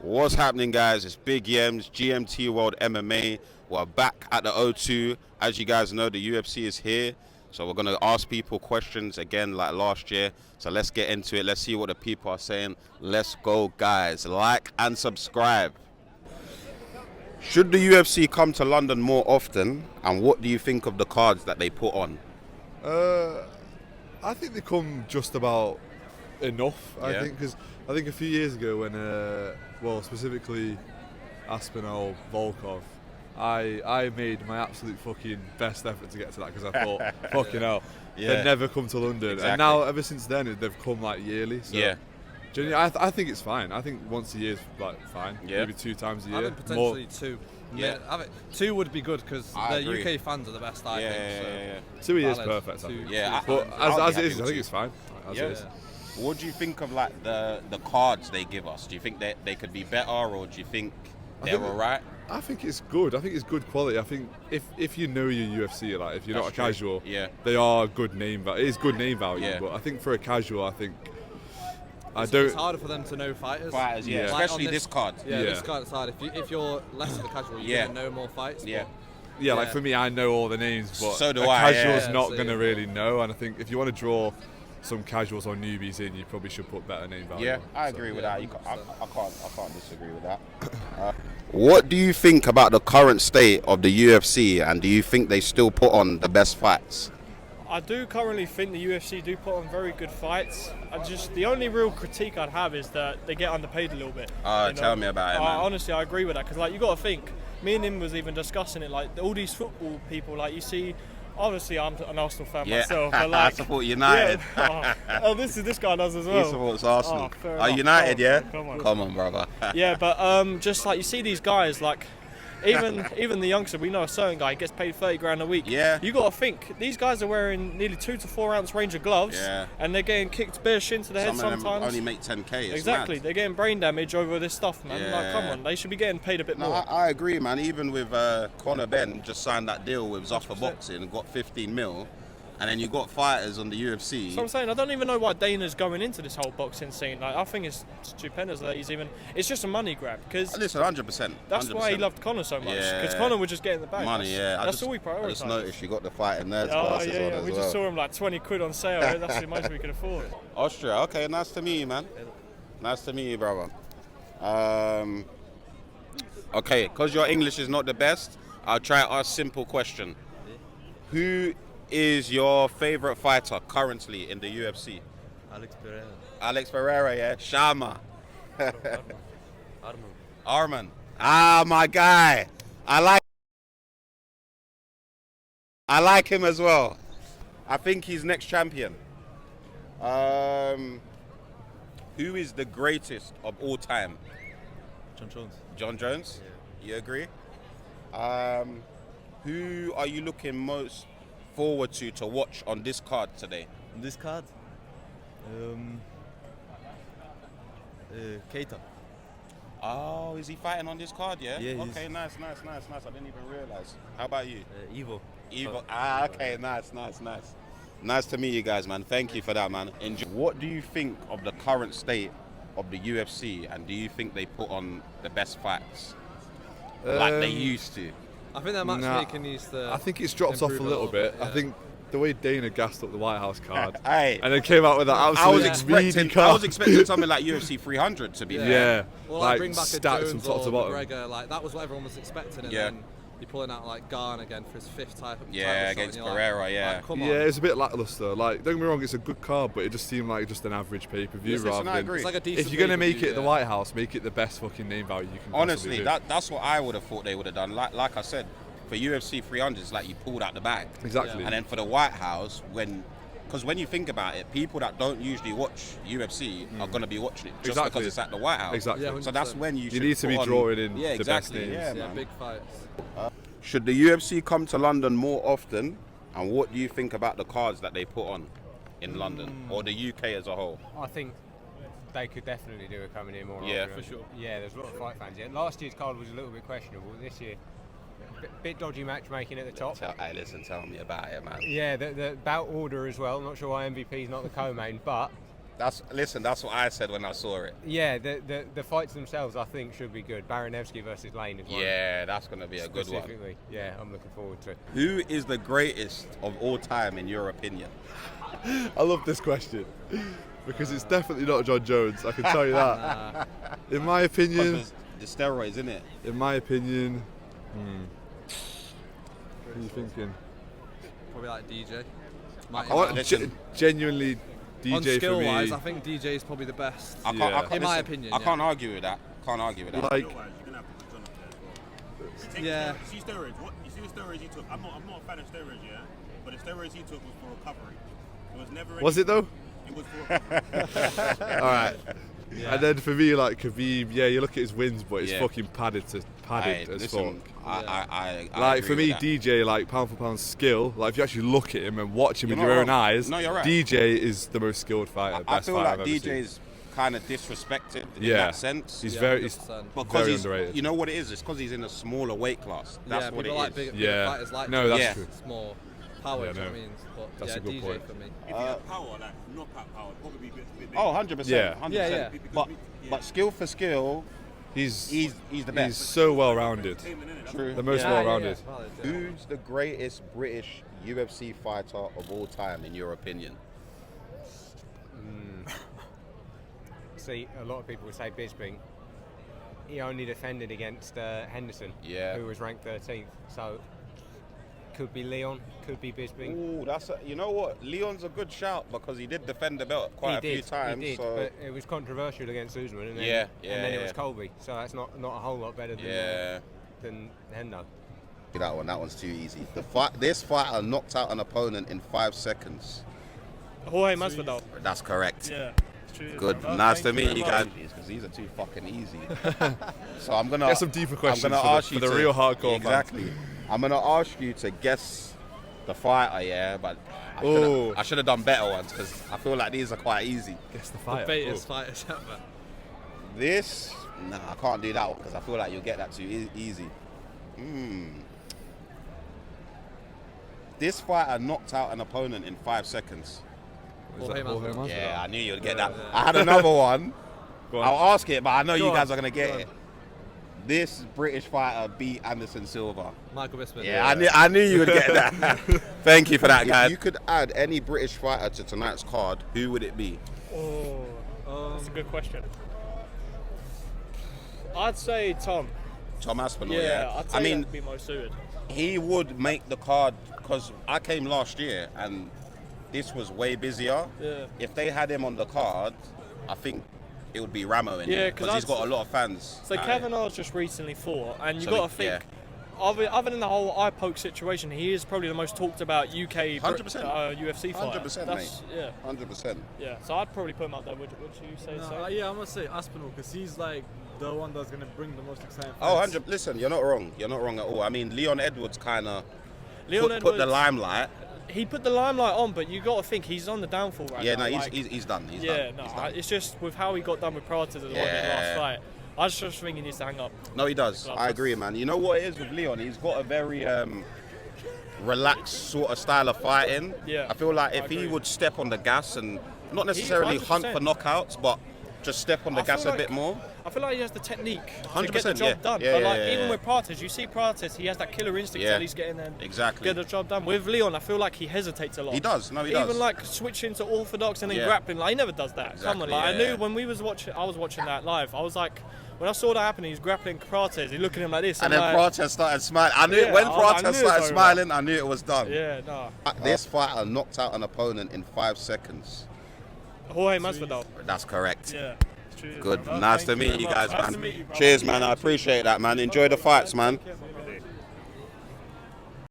What's happening, guys? It's Big Yems, GMT World MMA. We're back at the O2. As you guys know, the UFC is here. So we're going to ask people questions again like last year. So let's get into it. Let's see what the people are saying. Let's go, guys. Like and subscribe. Should the UFC come to London more often? And what do you think of the cards that they put on? I think they come just about enough. Yeah. I think a few years ago when, specifically Aspinall, Volkov, I made my absolute fucking best effort to get to that because I thought, fucking hell, they'd never come to London. Exactly. And now, ever since then, they've come like yearly. So Yeah. genuinely, I think it's fine. I think once a year is like fine. Yeah. Maybe 2 times a year. I think potentially two. Yeah. I think 2 would be good because I the agree. UK fans are the best, I think. So. 2 a year is Valid. perfect. I think. Yeah, But I'll as be it is, happy I with think 2. it's fine. As Yeah. it is. What do you think of like the cards they give us? Do you think that they could be better, or do you think they're think- alright? I think it's good. I think it's good quality. I think if you know your UFC, like if you're not a That's true. casual, Yeah. they are good name value. It is good name value, Yeah. but I think for a casual, I think It's harder for them to know fighters. Fighters, yeah. Yeah. Like Especially on this card. Yeah, this Yeah. card's hard. If you're less of a casual, you're Yeah. going to know more fights. Yeah. Yeah, like Yeah. for me, I know all the names, but So do a I, casual's yeah. not So, going to yeah. really know. And I think if you want to draw some casuals or newbies in, you probably should put better name value. Yeah, on. I So- agree with yeah, that. I 100%. can't disagree with that. What do you think about the current state of the UFC, and do you think they still put on the best fights? I do currently think the UFC do put on very good fights. The only real critique I'd have is that they get underpaid a little bit. Tell me about it, man. Honestly, I agree with that because you got to think. Me and him was even discussing it. Like all these football people, you see. Obviously, I'm an Arsenal fan myself. But I support United. Yeah, this guy does as well. He supports Arsenal. fair Are enough. United, Oh, yeah? come on. Brother. Yeah, but just you see these guys even the youngster, we know a certain guy gets paid 30 grand a week. Yeah. You got to think these guys are wearing nearly 2 to 4 ounce Ranger gloves, Yeah. and they're getting kicked bare shin to the head Some of them sometimes. only make 10k. It's Exactly, mad. they're getting brain damage over this stuff, man. Yeah. Come on, they should be getting paid a bit No, more. I agree, man. Even with Conor Ben just signed that deal with Zuffa Boxing and got 15 mil, and then you got fighters on the UFC. So I'm saying I don't even know why Dana's going into this whole boxing scene. I think it's stupendous that he's even. It's just a money grab because Listen, 100%. that's why he loved Conor so much. Because Yeah. Conor would just get in the bag. Money, yeah. That's all he I prioritised. just noticed you got the fight and nerds Oh classes yeah, on as we well. just saw him like 20 quid on sale. That's the most we could afford. Austria, okay, nice to meet you, man. Nice to meet you, brother. Okay, because your English is not the best, I'll try to ask a simple question. Who is your favorite fighter currently in the UFC? Alex Pereira. Alex Pereira, yeah? Shama. Arman. Arman. Ah, my guy. I like him as well. I think he's next champion. Who is the greatest of all time? John Jones. John Jones? You agree? Who are you looking most forward to watch on this card today? This card? Keita. Oh, is he fighting on this card, yeah? Yeah, Okay, nice. I didn't even realize. How about you? Evo. Evil. Okay, nice. Nice to meet you guys, man. Thank you for that, man. What do you think of the current state of the UFC, and do you think they put on the best fights like they used to? I think that matchmaking needs to. I think it's dropped off a improve little bit. yeah. I think the way Dana gassed up the White House card Hey, and then came out with that I was absolute meaty expecting card. something like UFC 300 to be fair. Yeah, Or like bring back a stacked from Jones top or to bottom. McGregor, that was what everyone was expecting, and Yeah. then you're pulling out Garn again for his 5th title. Yeah, shot, against and you're Pereira, yeah. Come on. Yeah, it's a bit lackluster. Like, don't get me wrong, it's a good card, but it just seemed like just an average pay-per-view Listen, rather I than. agree. It's like a decent If you're gonna make pay-per-view, it at the yeah. White House, make it the best fucking name value you can. Honestly, possibly do. that's what I would have thought they would have done. Like I said, for UFC 300, it's like you pulled out the bag. Exactly. And then for the White House, because when you think about it, people that don't usually watch UFC are going to be watching it just Exactly. because it's at the White House. Exactly. Yeah, So that's 100%. when you should need to be put on- drawing in yeah, the best exactly. names. Yeah, Yeah, man. big fights. Should the UFC come to London more often? And what do you think about the cards that they put on in London or the UK as a whole? I think they could definitely do it coming in more Yeah, often. for sure. Yeah, there's a lot of fight fans. Yeah, last year's card was a little bit questionable. This year, bit dodgy matchmaking at the top. Hey, listen, tell me about it, man. Yeah, the bout order as well. I'm not sure why MVP's not the co-main, but That's what I said when I saw it. Yeah, the fights themselves I think should be good. Baranevsky versus Lane is one. Yeah, that's gonna be a good one. Specifically, yeah, I'm looking forward to it. Who is the greatest of all time in your opinion? I love this question because it's definitely not John Jones. I can tell you that. In my opinion, The steroids, isn't it? Who are you thinking? Probably like DJ. I want genuinely DJ On skill for me. wise, I think DJ is probably the best. I can't, In my listen, opinion, I yeah. can't argue with that. Like, Yeah. You see steroids. You see the steroids he took. I'm not a fan of steroids, yeah. But the steroids he took was for recovery. It was never. was it though? It was for recovery. All right. Yeah. And then for me, like Khabib, yeah, you look at his wins, but it's fucking padded as fuck. I Like for agree me, with that. DJ, like pound for pound skill. Like if you actually look at him and watch him You're with not your own wrong. eyes, No, you're right. DJ is the most skilled fighter. I Best feel fighter like I've ever seen. DJ's kind of disrespected in Yeah. that sense. He's Yeah, very, 100%. Because very he's, underrated. you know what it is? It's because he's in a smaller weight class. That's yeah, what it people is. like bigger Yeah. fighters like No, that's Yeah. true. it's more power, Yeah, do you know no. what I mean? But That's yeah, a good DJ point. for me. If he had power, like knockout power, it'd probably be a bit. Oh, 100%. Yeah. 100%. Yeah, yeah. But skill for skill, He's he's the best. he's so well rounded. True. The most Yeah, well yeah, rounded. yeah, valid, yeah. Who's the greatest British UFC fighter of all time, in your opinion? See, a lot of people would say Bisping. He only defended against Henderson, Yeah. who was ranked 13th. So could be Leon, could be Bisping. Ooh, you know what? Leon's a good shout because he did defend the belt quite a few times. He did, so but it was controversial against Usman, and then, Yeah, and then it yeah. was Colby. So that's not a whole lot better than Hendo. that one's too easy. This fighter knocked out an opponent in 5 seconds. Jorge Masvidal. That's correct. Yeah. It's true. Good. Well, Nice to thank meet you very guys. much. Because these are too fucking easy. So I'm gonna Get some deeper questions I'm gonna for the- ask for you the to- real hardcore fans. Exactly. I'm gonna ask you to guess the fighter, yeah, but Ooh. I should have done better ones because I feel like these are quite easy. Guess the The fighter. baitest fighters ever. This, I can't do that one because I feel like you'll get that too easy. This fighter knocked out an opponent in 5 seconds. Is Jorge that Jorge Masvidal. Masvidal? Yeah, I knew you'd get that. I had another one. Go on. I'll ask it, but I know Go you on, guys are gonna get go it. This British fighter beat Anderson Silva. Michael Bisping. Yeah, I knew you would get that. Thank you for that, guys. If you could add any British fighter to tonight's card, who would it be? Oh, that's a good question. I'd say Tom. Tom Aspinall. Yeah, Yeah, I'd say I mean, that'd be most suited. he would make the card because I came last year and this was way busier. Yeah. If they had him on the card, I think it would be Ramo in Yeah, there 'cause because he's I'd- got a lot of fans. So Kavanaugh's just recently fought, and you So got to he- think, other than the whole eye poke situation, he is probably the most talked about UK 100%. UFC fighter. 100%, That's, mate. Yeah, 100%. yeah. So I'd probably put him up there. Would you say so? Yeah, I'm gonna say Aspinall because he's like the one that's gonna bring the most exciting. Oh, fights. 100. Listen, you're not wrong. You're not wrong at all. I mean, Leon Edwards kind of Leon put the Edwards, limelight. he put the limelight on, but you got to think he's on the downfall right Yeah, now. no, like, he's done. He's yeah, done. no, He's done. it's just with how he got done with Prater in his Yeah. last fight. I just think he needs to hang up. No, he does. Gloves. I agree, man. You know what it is with Leon? He's got a very relaxed sort of style of fighting. Yeah, I feel like I if he agree. would step on the gas and not necessarily hunt 100%. for knockouts, but just step on the I gas feel a bit like- more. I feel like he has the technique to get the 100%, job yeah. done. Yeah, but yeah, like yeah, even yeah. with Prates, you see Prates, he has that killer instinct Yeah. that he's getting there. Exactly. Get the job done. With Leon, I feel like he hesitates a lot. He does. No, he Even does. like switching to orthodox and then Yeah. grappling, like he never does that. Come on, Exactly, like I yeah, knew yeah. when I was watching that live. I was like, when I saw that happen, he's grappling Prates, he's looking at him like this. And I'm then like, Prates started smiling. I knew Yeah, when I knew Prates it was started over. smiling, I knew it was done. yeah, no. This fighter knocked out an opponent in 5 seconds. Jorge Masvidal. That's correct. Yeah. True, Good. bro. Nice Thank to meet very you much. guys, Nice man. to meet you, bro. Cheers, man. I appreciate that, man. Enjoy the fights, man.